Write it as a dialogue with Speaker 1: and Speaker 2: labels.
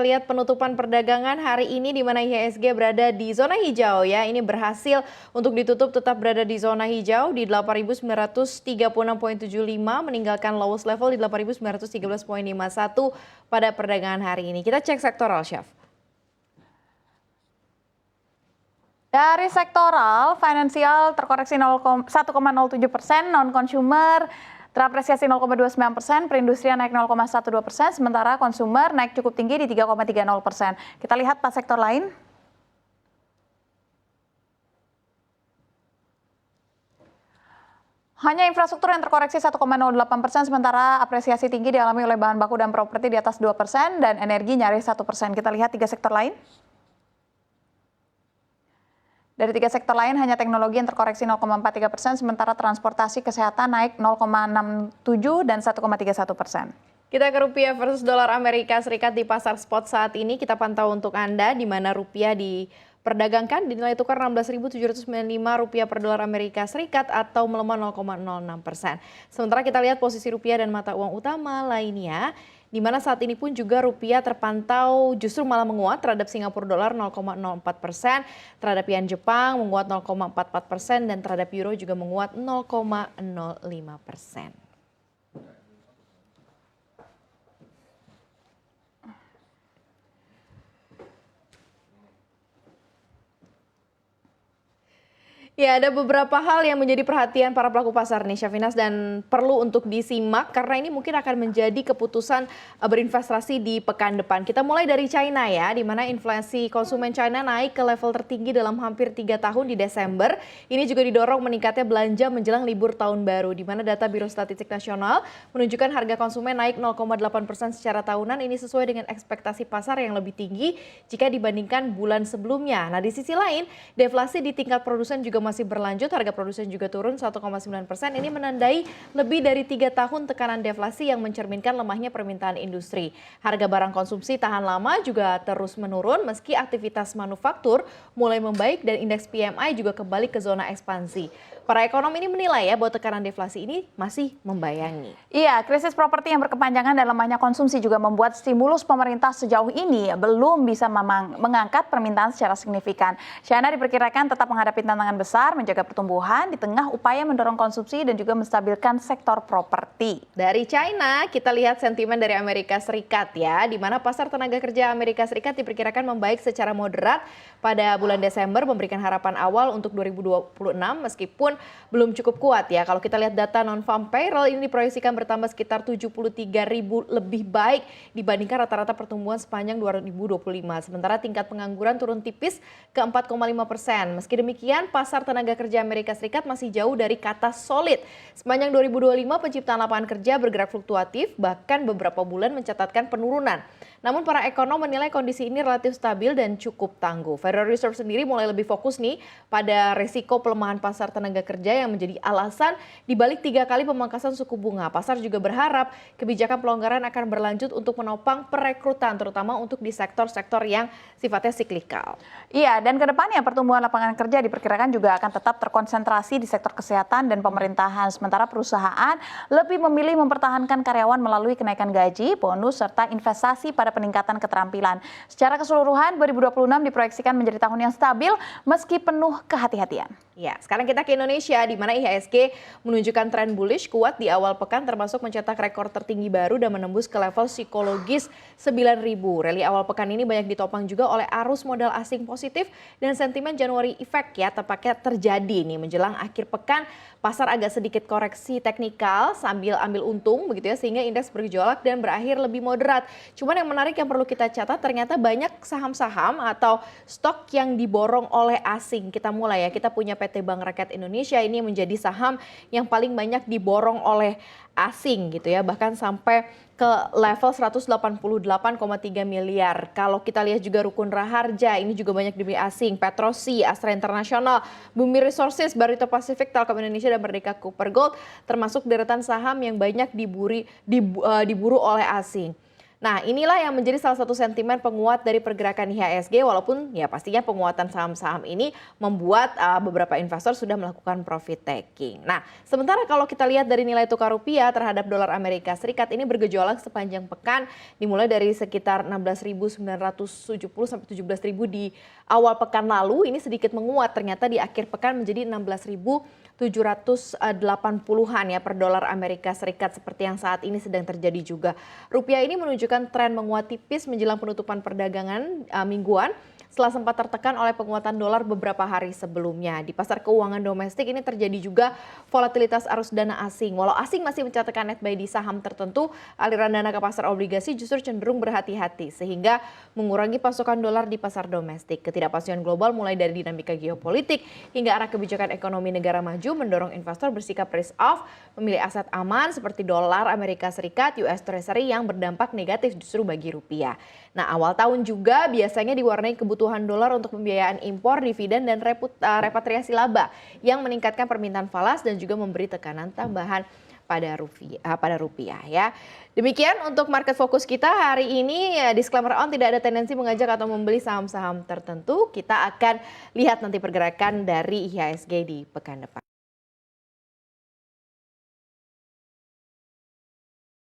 Speaker 1: Lihat penutupan perdagangan hari ini di mana IHSG berada di zona hijau ya. Ini berhasil untuk ditutup tetap berada di zona hijau di 8.936,75 meninggalkan lowest level di 8.913,51 pada perdagangan hari ini. Kita cek sektoral, Chef.
Speaker 2: Dari sektoral, finansial terkoreksi 1,07%, non-consumer terapresiasi 0,29%, perindustrian naik 0,12%, sementara konsumer naik cukup tinggi di 3,30%. Kita lihat pas sektor lain. Hanya infrastruktur yang terkoreksi 1,08%, sementara apresiasi tinggi dialami oleh bahan baku dan properti di atas 2%, dan energi nyaris 1%. Kita lihat tiga sektor lain. Dari tiga sektor lain, hanya teknologi yang terkoreksi 0,43%, sementara transportasi kesehatan naik 0,67 dan 1,31%.
Speaker 1: Kita ke rupiah versus dolar Amerika Serikat di pasar spot saat ini. Kita pantau untuk Anda di mana rupiah diperdagangkan di nilai tukar 16.795 rupiah per dolar Amerika Serikat atau melemah 0,06%. Sementara kita lihat posisi rupiah dan mata uang utama lainnya, di mana saat ini pun juga rupiah terpantau justru malah menguat terhadap Singapura dolar 0,04%, terhadap yen Jepang menguat 0,44%, dan terhadap euro juga menguat 0,05%. Ya, ada beberapa hal yang menjadi perhatian para pelaku pasar nih, Syafinas, dan perlu untuk disimak karena ini mungkin akan menjadi keputusan berinvestasi di pekan depan. Kita mulai dari China ya, di mana inflasi konsumen China naik ke level tertinggi dalam hampir 3 tahun di Desember. Ini juga didorong meningkatnya belanja menjelang libur tahun baru, di mana data Biro Statistik Nasional menunjukkan harga konsumen naik 0,8% secara tahunan. Ini sesuai dengan ekspektasi pasar yang lebih tinggi jika dibandingkan bulan sebelumnya. Nah, di sisi lain, deflasi di tingkat produsen juga masih berlanjut, harga produsen juga turun 1,9%. Ini menandai lebih dari 3 tahun tekanan deflasi yang mencerminkan lemahnya permintaan industri. Harga barang konsumsi tahan lama juga terus menurun meski aktivitas manufaktur mulai membaik dan indeks PMI juga kembali ke zona ekspansi. Para ekonom ini menilai ya bahwa tekanan deflasi ini masih membayangi.
Speaker 2: Iya, krisis properti yang berkepanjangan dan lemahnya konsumsi juga membuat stimulus pemerintah sejauh ini belum bisa mengangkat permintaan secara signifikan. China diperkirakan tetap menghadapi tantangan besar menjaga pertumbuhan di tengah upaya mendorong konsumsi dan juga menstabilkan sektor properti.
Speaker 1: Dari China, kita lihat sentimen dari Amerika Serikat ya, di mana pasar tenaga kerja Amerika Serikat diperkirakan membaik secara moderat pada bulan Desember, memberikan harapan awal untuk 2026 meskipun belum cukup kuat ya. Kalau kita lihat data non-farm payroll ini diproyeksikan bertambah sekitar 73.000 lebih baik dibandingkan rata-rata pertumbuhan sepanjang 2025. Sementara tingkat pengangguran turun tipis ke 4,5%. Meski demikian, pasar tenaga kerja Amerika Serikat masih jauh dari kata solid. Sepanjang 2025 penciptaan lapangan kerja bergerak fluktuatif, bahkan beberapa bulan mencatatkan penurunan. Namun para ekonom menilai kondisi ini relatif stabil dan cukup tangguh. Federal Reserve sendiri mulai lebih fokus nih pada resiko pelemahan pasar tenaga kerja yang menjadi alasan dibalik 3 kali pemangkasan suku bunga. Pasar juga berharap kebijakan pelonggaran akan berlanjut untuk menopang perekrutan, terutama untuk di sektor-sektor yang sifatnya siklikal.
Speaker 2: Iya, dan kedepannya pertumbuhan lapangan kerja diperkirakan juga akan tetap terkonsentrasi di sektor kesehatan dan pemerintahan. Sementara perusahaan lebih memilih mempertahankan karyawan melalui kenaikan gaji, bonus, serta investasi pada peningkatan keterampilan. Secara keseluruhan, 2026 diproyeksikan menjadi tahun yang stabil meski penuh kehati-hatian.
Speaker 1: Ya, sekarang kita ke Indonesia di mana IHSG menunjukkan tren bullish kuat di awal pekan termasuk mencetak rekor tertinggi baru dan menembus ke level psikologis 9.000. Rally awal pekan ini banyak ditopang juga oleh arus modal asing positif dan sentimen Januari effect ya tampaknya terjadi nih menjelang akhir pekan. Pasar agak sedikit koreksi teknikal sambil ambil untung begitu ya sehingga indeks bergejolak dan berakhir lebih moderat. Cuman yang menarik yang perlu kita catat ternyata banyak saham-saham atau stok yang diborong oleh asing. Kita mulai ya, kita punya PT Bank Rakyat Indonesia ini menjadi saham yang paling banyak diborong oleh asing gitu ya, bahkan sampai ke level 188,3 miliar. Kalau kita lihat juga Rukun Raharja ini juga banyak dibeli asing, Petrosi, Astra International, Bumi Resources, Barito Pacific, Telkom Indonesia dan Merdeka Cooper Gold termasuk deretan saham yang banyak diburu oleh asing. Nah, inilah yang menjadi salah satu sentimen penguat dari pergerakan IHSG, walaupun ya pastinya penguatan saham-saham ini membuat beberapa investor sudah melakukan profit taking. Nah, sementara kalau kita lihat dari nilai tukar rupiah terhadap dolar Amerika Serikat ini bergejolak sepanjang pekan, dimulai dari sekitar 16.970 sampai 17.000 di awal pekan lalu, ini sedikit menguat, ternyata di akhir pekan menjadi 16.780-an ya per dolar Amerika Serikat, seperti yang saat ini sedang terjadi juga. Rupiah ini menunjukkan tren menguat tipis menjelang penutupan perdagangan mingguan setelah sempat tertekan oleh penguatan dolar beberapa hari sebelumnya. Di pasar keuangan domestik ini terjadi juga volatilitas arus dana asing. Walau asing masih mencatatkan net buy di saham tertentu, aliran dana ke pasar obligasi justru cenderung berhati-hati sehingga mengurangi pasokan dolar di pasar domestik. Ketidakpastian global mulai dari dinamika geopolitik hingga arah kebijakan ekonomi negara maju mendorong investor bersikap risk off, memilih aset aman seperti dolar Amerika Serikat, US Treasury yang berdampak negatif justru bagi rupiah. Nah, awal tahun juga biasanya diwarnai kebutuhan dolar untuk pembiayaan impor, dividen, dan repatriasi laba yang meningkatkan permintaan falas dan juga memberi tekanan tambahan pada rupiah ya. Demikian untuk market fokus kita hari ini. Ya, disclaimer on, tidak ada tendensi mengajak atau membeli saham-saham tertentu. Kita akan lihat nanti pergerakan dari IHSG di pekan depan.